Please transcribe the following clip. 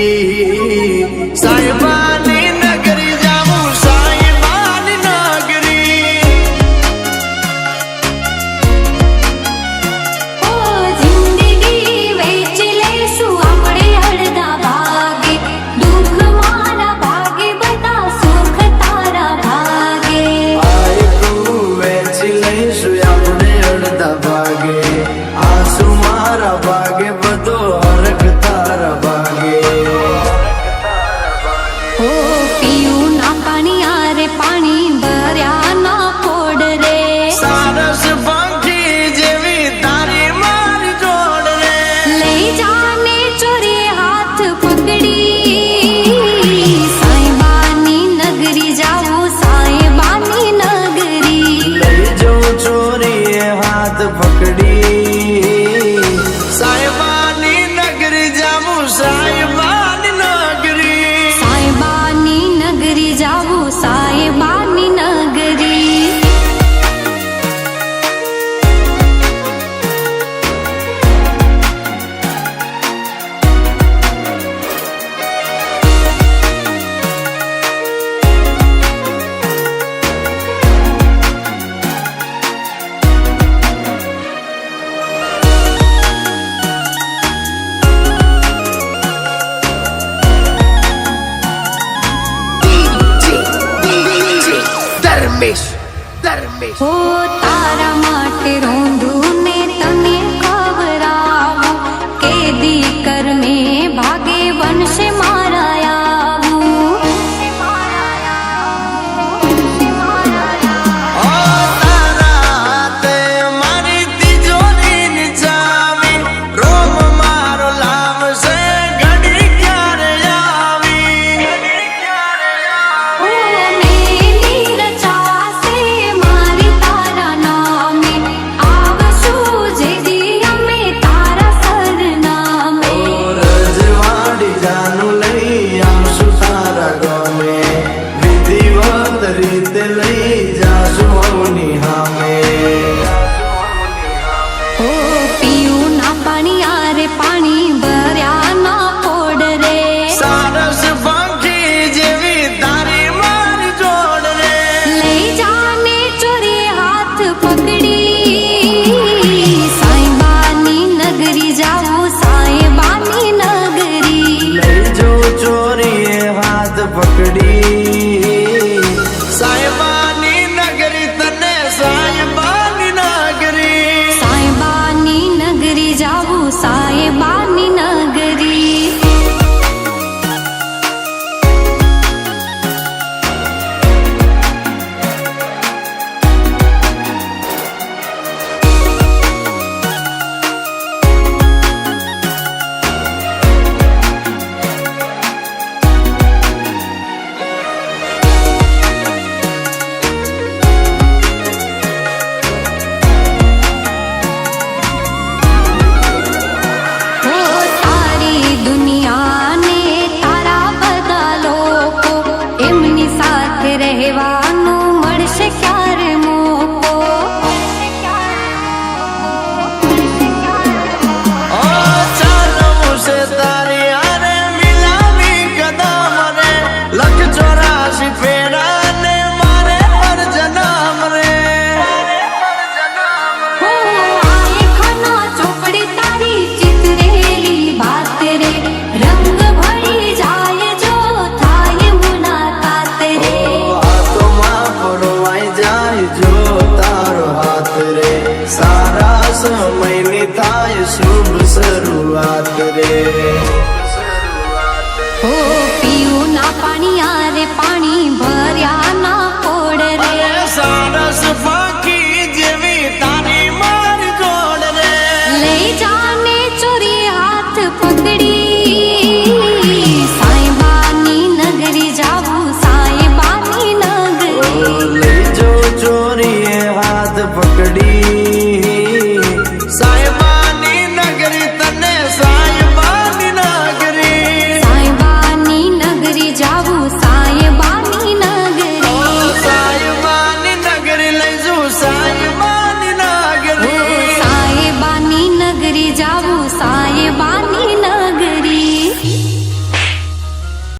પકડી સાહેબાની નગરી જાવું સાહેબાની નગરી ઓ જિંદગી વેચી લેશું આપણે અડધા ભાગે દુઃખ મારા ભાગે બધા સુખ તારા ભાગે આય તું વેચી લઈશું આપણે અડધા ભાગે આંસુ મારા ભાગે બધો હરખ તારા ભાગે ઓ પીયું ના પાણી આરે પાણી ભર્યા ના ફોડ રે સારસ પંખી જેવી તારી મારી જોડ રે લઈ જાને ચોરી હાથ પકડી સાહેબાની નગરી જાવું સાહેબાની નગરી લઈ જાઉં ચોરીએ હાથ પકડી સાહેબાની નગરી જાવું સાહેબાની નગરી સાહેબાની નગરી જાવું સાહેબાની નગરી ધર્મેશ ધર્મેશ હો તારા માટે રો